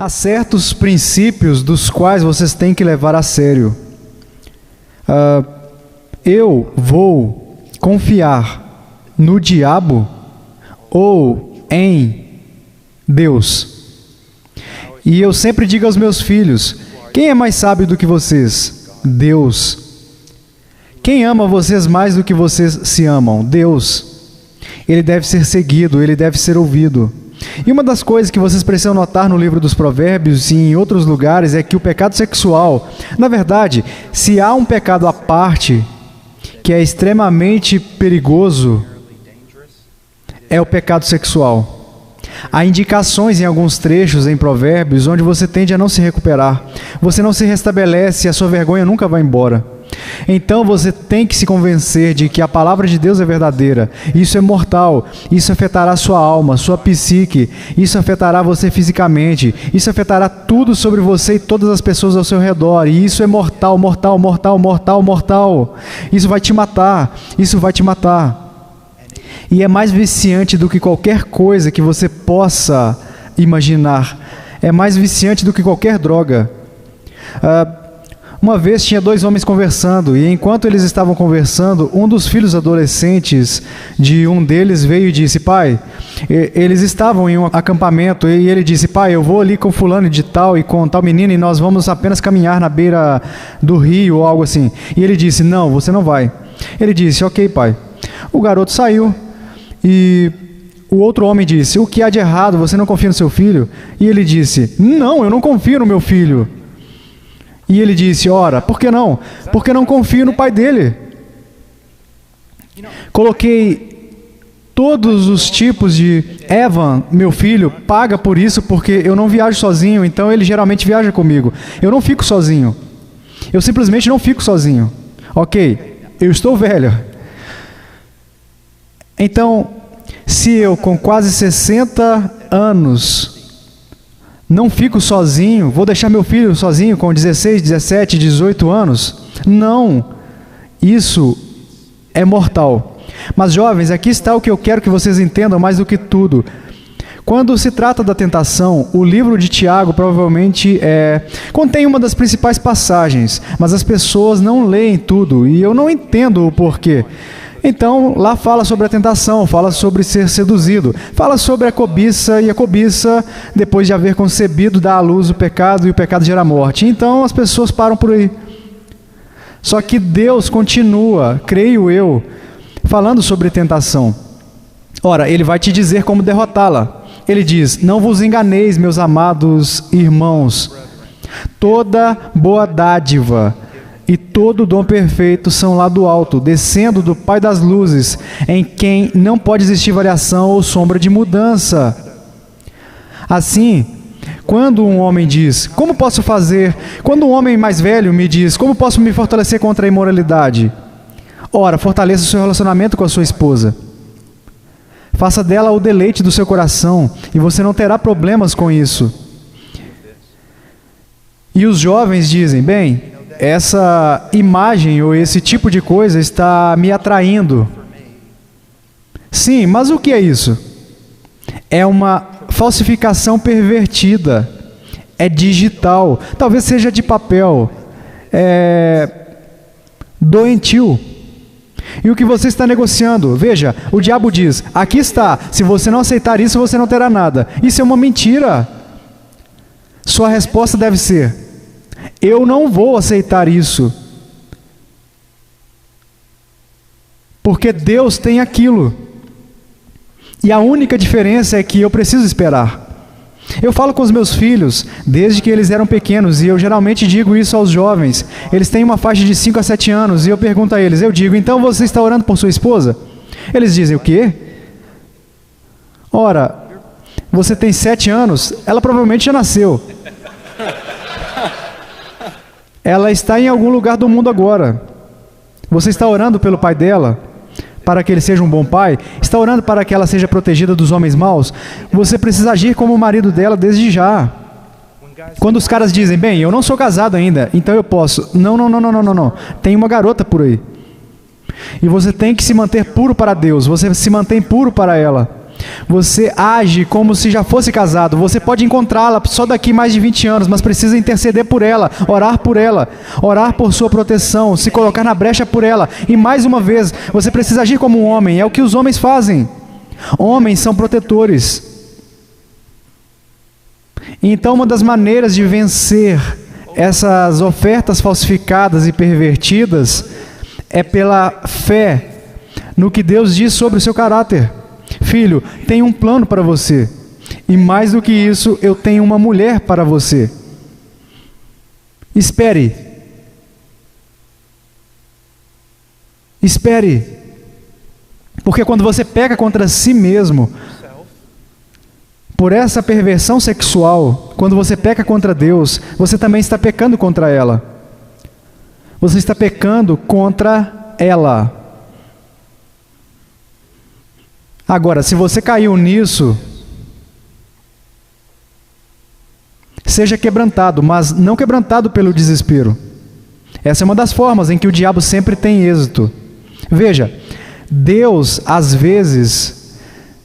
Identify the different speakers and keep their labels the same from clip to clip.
Speaker 1: Há certos princípios dos quais vocês têm que levar a sério. Eu vou confiar no diabo ou em Deus? E eu sempre digo aos meus filhos: quem é mais sábio do que vocês? Deus. Quem ama vocês mais do que vocês se amam? Deus. Ele deve ser seguido, ele deve ser ouvido. E uma das coisas que vocês precisam notar no livro dos Provérbios e em outros lugares é que o pecado sexual, na verdade, se há um pecado à parte que é extremamente perigoso, é o pecado sexual. Há indicações em alguns trechos em Provérbios onde você tende a não se recuperar. Você não se restabelece e a sua vergonha nunca vai embora. Então você tem que se convencer de que a palavra de Deus é verdadeira. Isso é mortal. Isso afetará sua alma, sua psique. Isso afetará você fisicamente. Isso afetará tudo sobre você e todas as pessoas ao seu redor. E isso é mortal, mortal, mortal, mortal, mortal. Isso vai te matar. Isso vai te matar. E é mais viciante do que qualquer coisa que você possa imaginar. É mais viciante do que qualquer droga. Uma vez tinha dois homens conversando, e enquanto eles estavam conversando, um dos filhos adolescentes de um deles veio e disse: pai, eles estavam em um acampamento, e ele disse: pai, eu vou ali com fulano de tal e com tal menina, e nós vamos apenas caminhar na beira do rio ou algo assim. E ele disse: não, você não vai. Ele disse: ok, pai. O garoto saiu, e o outro homem disse: o que há de errado? Você não confia no seu filho? E ele disse: não, eu não confio no meu filho. E ele disse: ora, por que não? Porque não confio no pai dele. Coloquei todos os tipos de... Evan, meu filho, paga por isso porque eu não viajo sozinho, então ele geralmente viaja comigo. Eu não fico sozinho. Eu simplesmente não fico sozinho. Ok, eu estou velho. Então, se eu com quase 60 anos... não fico sozinho, vou deixar meu filho sozinho com 16, 17, 18 anos? Não, isso é mortal. Mas jovens, aqui está o que eu quero que vocês entendam mais do que tudo. Quando se trata da tentação, o livro de Tiago provavelmente contém uma das principais passagens, mas as pessoas não leem tudo e eu não entendo o porquê. Então, lá fala sobre a tentação, fala sobre ser seduzido, fala sobre a cobiça, e a cobiça, depois de haver concebido, dá à luz o pecado, e o pecado gera morte. Então, as pessoas param por aí. Só que Deus continua, creio eu, falando sobre tentação. Ora, Ele vai te dizer como derrotá-la. Ele diz: não vos enganeis, meus amados irmãos, toda boa dádiva e todo dom perfeito são lá do alto, descendo do Pai das luzes, em quem não pode existir variação ou sombra de mudança. Assim, quando um homem diz: como posso fazer? Quando um homem mais velho me diz: como posso me fortalecer contra a imoralidade? Ora, fortaleça o seu relacionamento com a sua esposa. Faça dela o deleite do seu coração, e você não terá problemas com isso. E os jovens dizem: bem, essa imagem ou esse tipo de coisa está me atraindo. Sim, mas o que é isso? É uma falsificação pervertida. É digital. Talvez seja de papel. É doentio. E o que você está negociando? Veja, o diabo diz: aqui está, se você não aceitar isso, você não terá nada. Isso é uma mentira. Sua resposta deve ser: eu não vou aceitar isso, porque Deus tem aquilo. E a única diferença é que eu preciso esperar. Eu falo com os meus filhos desde que eles eram pequenos, e eu geralmente digo isso aos jovens. Eles têm uma faixa de 5 a 7 anos, e eu pergunto a eles, eu digo: então você está orando por sua esposa? Eles dizem: o quê? Ora, você tem 7 anos, ela provavelmente já nasceu. Ela está em algum lugar do mundo agora. Você está orando pelo pai dela, para que ele seja um bom pai? Está orando para que ela seja protegida dos homens maus? Você precisa agir como o marido dela desde já. Quando os caras dizem: bem, eu não sou casado ainda, então eu posso. Não. Tem uma garota por aí. E você tem que se manter puro para Deus. Você se mantém puro para ela. Você age como se já fosse casado. Você pode encontrá-la só daqui mais de 20 anos, mas precisa interceder por ela, orar por sua proteção, se colocar na brecha por ela. E mais uma vez, você precisa agir como um homem. É o que os homens fazem. Homens são protetores. Então, uma das maneiras de vencer essas ofertas falsificadas e pervertidas é pela fé no que Deus diz sobre o seu caráter. Filho, tenho um plano para você. E mais do que isso, eu tenho uma mulher para você. Espere. Espere. Porque quando você peca contra si mesmo, por essa perversão sexual, quando você peca contra Deus, você também está pecando contra ela. Você está pecando contra ela. Agora, se você caiu nisso, seja quebrantado, mas não quebrantado pelo desespero. Essa é uma das formas em que o diabo sempre tem êxito. Veja, Deus, às vezes,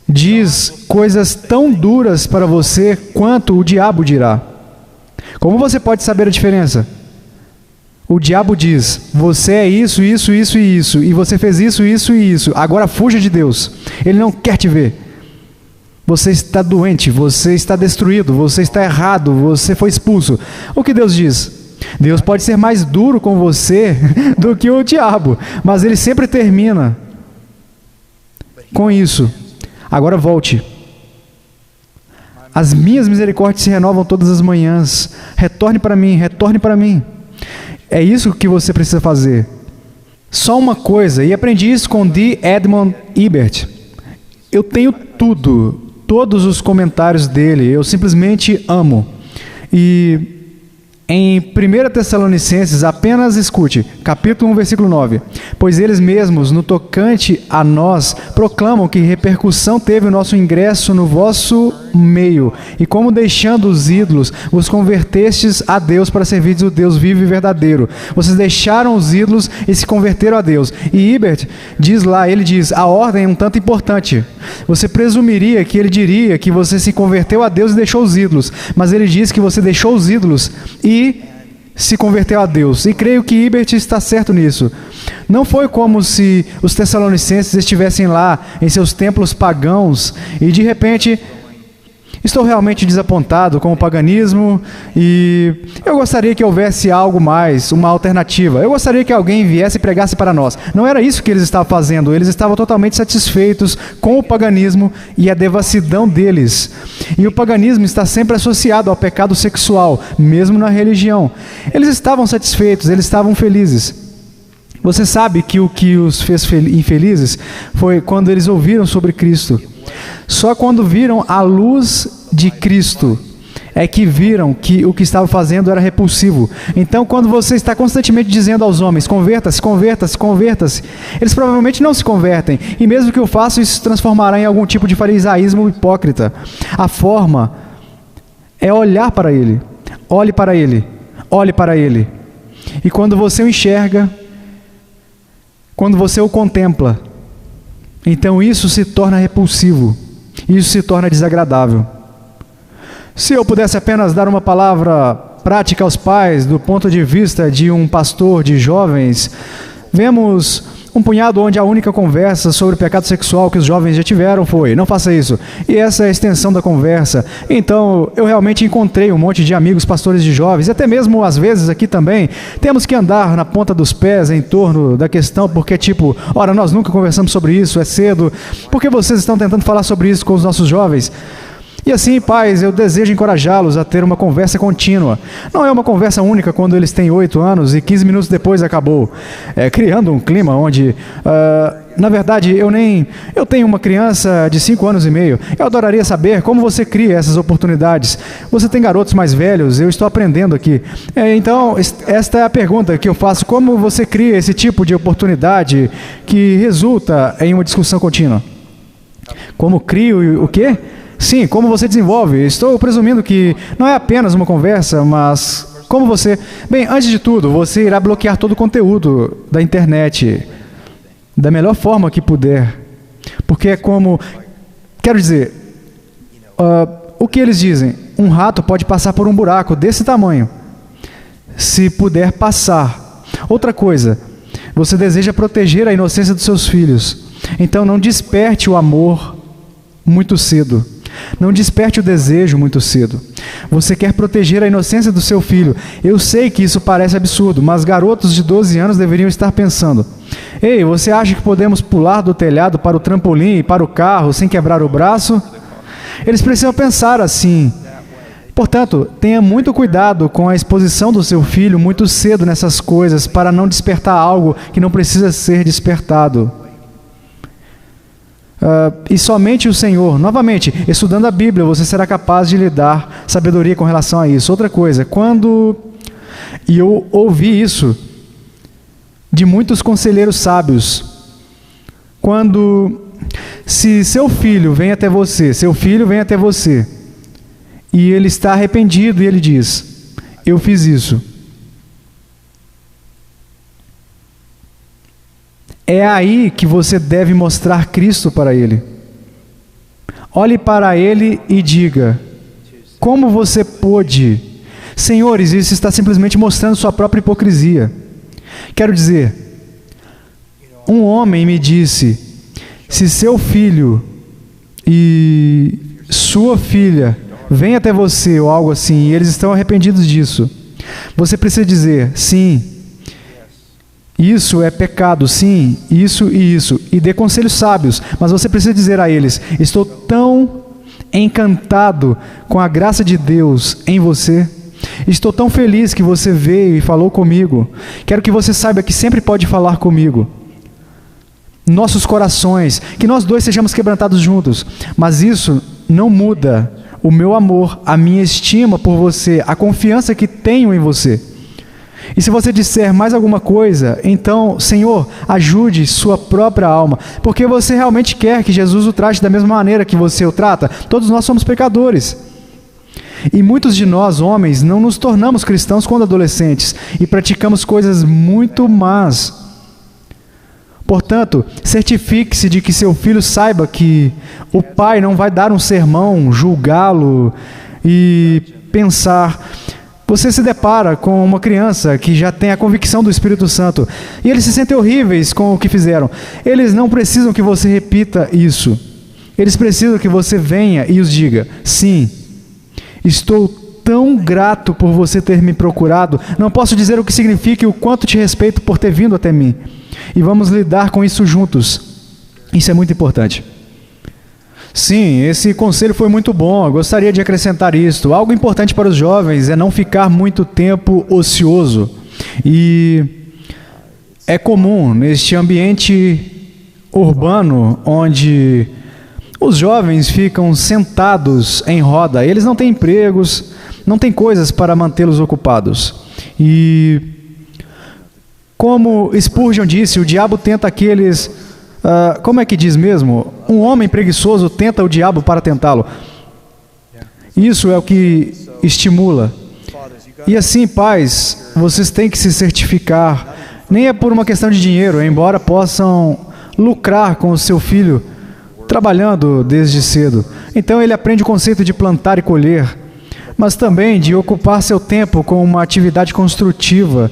Speaker 1: diz coisas tão duras para você quanto o diabo dirá. Como você pode saber a diferença? O diabo diz, você é isso, isso, isso e isso, e você fez isso, isso e isso, agora fuja de Deus. Ele não quer te ver. Você está doente, você está destruído, você está errado, você foi expulso. O que Deus diz? Deus pode ser mais duro com você do que o diabo, mas ele sempre termina com isso. Agora volte. As minhas misericórdias se renovam todas as manhãs. Retorne para mim, retorne para mim. É isso que você precisa fazer. Só uma coisa, e aprendi isso com D. Edmond Hibbert. Eu tenho tudo, todos os comentários dele, eu simplesmente amo. E em 1 Tessalonicenses, apenas escute, capítulo 1, versículo 9. Pois eles mesmos, no tocante a nós, proclamam que repercussão teve o nosso ingresso no vosso meio, e como deixando os ídolos, vos convertestes a Deus para servir o Deus vivo e verdadeiro. Vocês deixaram os ídolos e se converteram a Deus. E Hibbert diz lá, ele diz, a ordem é um tanto importante. Você presumiria que ele diria que você se converteu a Deus e deixou os ídolos, mas ele diz que você deixou os ídolos e se converteu a Deus. E creio que Hibbert está certo nisso. Não foi como se os tessalonicenses estivessem lá em seus templos pagãos e de repente, estou realmente desapontado com o paganismo e eu gostaria que houvesse algo mais, uma alternativa. Eu gostaria que alguém viesse e pregasse para nós. Não era isso que eles estavam fazendo. Eles estavam totalmente satisfeitos com o paganismo e a devassidão deles. E o paganismo está sempre associado ao pecado sexual, mesmo na religião. Eles estavam satisfeitos, eles estavam felizes. Você sabe que o que os fez infelizes foi quando eles ouviram sobre Cristo. Só quando viram a luz de Cristo é que viram que o que estava fazendo era repulsivo. Então, quando você está constantemente dizendo aos homens, converta-se, converta-se, converta-se, eles provavelmente não se convertem. E mesmo que o façam, isso se transformará em algum tipo de farisaísmo hipócrita. A forma é olhar para ele. Olhe para ele. Olhe para ele. E quando você o enxerga, quando você o contempla, então isso se torna repulsivo, isso se torna desagradável. Se eu pudesse apenas dar uma palavra prática aos pais, do ponto de vista de um pastor de jovens, vemos um punhado onde a única conversa sobre o pecado sexual que os jovens já tiveram foi, não faça isso. E essa é a extensão da conversa. Então, eu realmente encontrei um monte de amigos pastores de jovens, e até mesmo às vezes aqui também, temos que andar na ponta dos pés em torno da questão, porque tipo, ora, nós nunca conversamos sobre isso, é cedo, por que vocês estão tentando falar sobre isso com os nossos jovens? E assim, pais, eu desejo encorajá-los a ter uma conversa contínua. Não é uma conversa única quando eles têm 8 anos e 15 minutos depois acabou. Criando um clima onde, na verdade, eu tenho uma criança de 5 anos e meio. Eu adoraria saber como você cria essas oportunidades. Você tem garotos mais velhos, eu estou aprendendo aqui. Então, esta é a pergunta que eu faço. Como você cria esse tipo de oportunidade que resulta em uma discussão contínua? Como crio o quê? Sim, como você desenvolve. Estou presumindo que não é apenas uma conversa, mas como você... Bem, antes de tudo, você irá bloquear todo o conteúdo da internet da melhor forma que puder. Porque é como Quero dizer, o que eles dizem? Um rato pode passar por um buraco desse tamanho, se puder passar. Outra coisa, você deseja proteger a inocência dos seus filhos, então não desperte o amor muito cedo. Não desperte o desejo muito cedo. Você quer proteger a inocência do seu filho. Eu sei que isso parece absurdo, mas garotos de 12 anos deveriam estar pensando: ei, você acha que podemos pular do telhado para o trampolim e para o carro sem quebrar o braço? Eles precisam pensar assim. Portanto, tenha muito cuidado com a exposição do seu filho muito cedo nessas coisas, para não despertar algo que não precisa ser despertado. E somente o Senhor, novamente, estudando a Bíblia, você será capaz de lhe dar sabedoria com relação a isso. Outra coisa, e eu ouvi isso de muitos conselheiros sábios, se seu filho vem até você, e ele está arrependido e ele diz: eu fiz isso. É aí que você deve mostrar Cristo para ele. Olhe para ele e diga: como você pôde? Senhores, isso está simplesmente mostrando sua própria hipocrisia. Quero dizer, um homem me disse: se seu filho e sua filha vêm até você ou algo assim, e eles estão arrependidos disso, você precisa dizer: sim, isso é pecado, sim, isso e isso, e dê conselhos sábios, mas você precisa dizer a eles: estou tão encantado com a graça de Deus em você, estou tão feliz que você veio e falou comigo, quero que você saiba que sempre pode falar comigo. Nossos corações, que nós dois sejamos quebrantados juntos, mas isso não muda o meu amor, a minha estima por você, a confiança que tenho em você. E se você disser mais alguma coisa, então, Senhor, ajude sua própria alma, porque você realmente quer que Jesus o trate da mesma maneira que você o trata. Todos nós somos pecadores. E muitos de nós, homens, não nos tornamos cristãos quando adolescentes e praticamos coisas muito más. Portanto, certifique-se de que seu filho saiba que o pai não vai dar um sermão, julgá-lo e pensar. Você se depara com uma criança que já tem a convicção do Espírito Santo e eles se sentem horríveis com o que fizeram. Eles não precisam que você repita isso. Eles precisam que você venha e os diga: sim, estou tão grato por você ter me procurado. Não posso dizer o que significa e o quanto te respeito por ter vindo até mim. E vamos lidar com isso juntos. Isso é muito importante. Sim, esse conselho foi muito bom. Eu gostaria de acrescentar isto. Algo importante para os jovens é não ficar muito tempo ocioso. E é comum neste ambiente urbano onde os jovens ficam sentados em roda. Eles não têm empregos, não têm coisas para mantê-los ocupados. E como Spurgeon disse, o diabo tenta aqueles... como é que diz mesmo? Um homem preguiçoso tenta o diabo para tentá-lo. Isso é o que estimula. E assim, pais, vocês têm que se certificar. Nem é por uma questão de dinheiro, embora possam lucrar com o seu filho trabalhando desde cedo. Então ele aprende o conceito de plantar e colher, mas também de ocupar seu tempo com uma atividade construtiva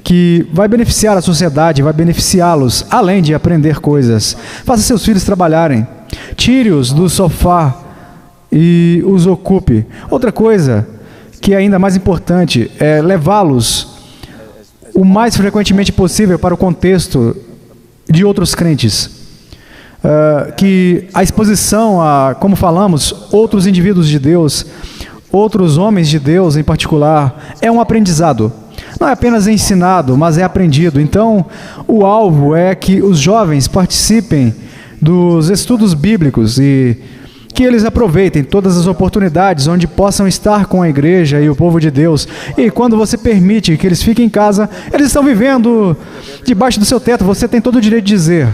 Speaker 1: que vai beneficiar a sociedade, vai beneficiá-los, além de aprender coisas. Faça seus filhos trabalharem. Tire-os do sofá e os ocupe. Outra coisa que é ainda mais importante é levá-los o mais frequentemente possível para o contexto de outros crentes. Que a exposição a, como falamos, outros indivíduos de Deus, outros homens de Deus em particular, é um aprendizado. Não é apenas ensinado, mas é aprendido. Então, o alvo é que os jovens participem dos estudos bíblicos e que eles aproveitem todas as oportunidades onde possam estar com a igreja e o povo de Deus. E quando você permite que eles fiquem em casa, eles estão vivendo debaixo do seu teto. Você tem todo o direito de dizer: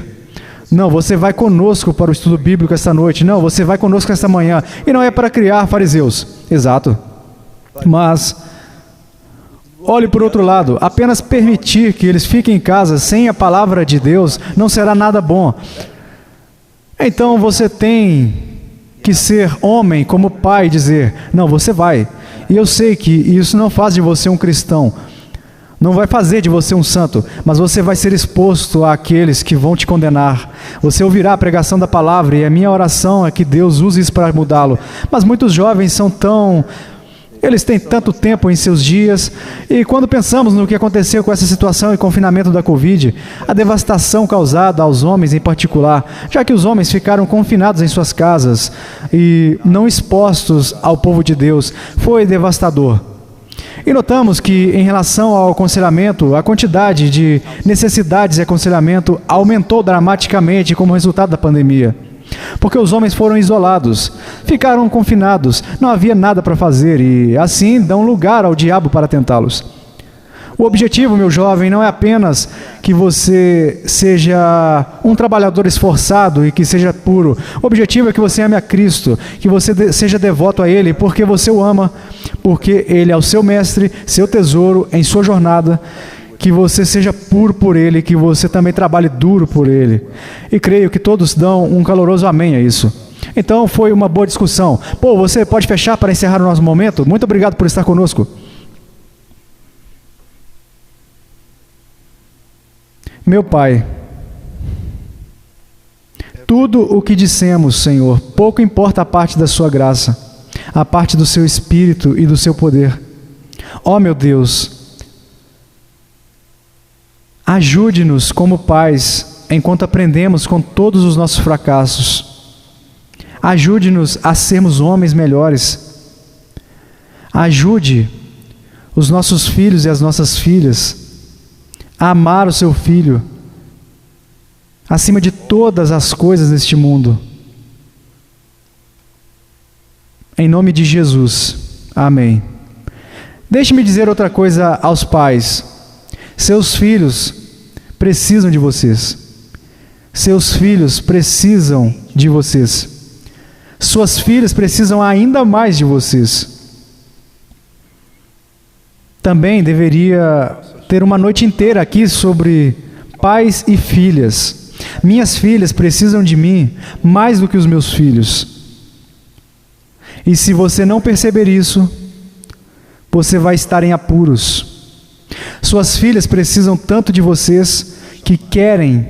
Speaker 1: não, você vai conosco para o estudo bíblico esta noite. Não, você vai conosco esta manhã. E não é para criar fariseus. Exato. Mas olhe por outro lado, apenas permitir que eles fiquem em casa sem a palavra de Deus não será nada bom. Então você tem que ser homem como pai e dizer, não, você vai. E eu sei que isso não faz de você um cristão, não vai fazer de você um santo, mas você vai ser exposto àqueles que vão te condenar. Você ouvirá a pregação da palavra e a minha oração é que Deus use isso para mudá-lo. Mas muitos jovens eles têm tanto tempo em seus dias, e quando pensamos no que aconteceu com essa situação e confinamento da Covid, a devastação causada aos homens em particular, já que os homens ficaram confinados em suas casas e não expostos ao povo de Deus, foi devastador. E notamos que, em relação ao aconselhamento, a quantidade de necessidades de aconselhamento aumentou dramaticamente como resultado da pandemia. Porque os homens foram isolados, ficaram confinados, não havia nada para fazer e, assim, dão lugar ao diabo para tentá-los. O objetivo, meu jovem, não é apenas que você seja um trabalhador esforçado e que seja puro. O objetivo é que você ame a Cristo, que você seja devoto a Ele, porque você o ama, porque Ele é o seu mestre, seu tesouro em sua jornada, que você seja puro por Ele, que você também trabalhe duro por Ele. E creio que todos dão um caloroso amém a isso. Então foi uma boa discussão. Você pode fechar para encerrar o nosso momento? Muito obrigado por estar conosco. Meu Pai, tudo o que dissemos, Senhor, pouco importa a parte da sua graça, a parte do seu Espírito e do seu poder. Ó meu Deus, ajude-nos como pais, enquanto aprendemos com todos os nossos fracassos. Ajude-nos a sermos homens melhores. Ajude os nossos filhos e as nossas filhas a amar o seu filho acima de todas as coisas deste mundo. Em nome de Jesus. Amém. Deixe-me dizer outra coisa aos pais. Seus filhos precisam de vocês. Seus filhos precisam de vocês. Suas filhas precisam ainda mais de vocês. Também deveria ter uma noite inteira aqui sobre pais e filhas. Minhas filhas precisam de mim mais do que os meus filhos. E se você não perceber isso, você vai estar em apuros. Suas filhas precisam tanto de vocês que querem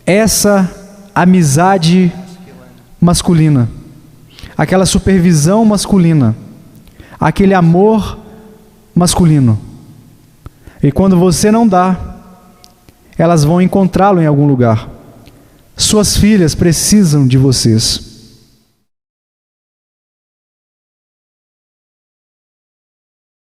Speaker 1: essa amizade masculina, aquela supervisão masculina, aquele amor masculino. E quando você não dá, elas vão encontrá-lo em algum lugar. Suas filhas precisam de vocês.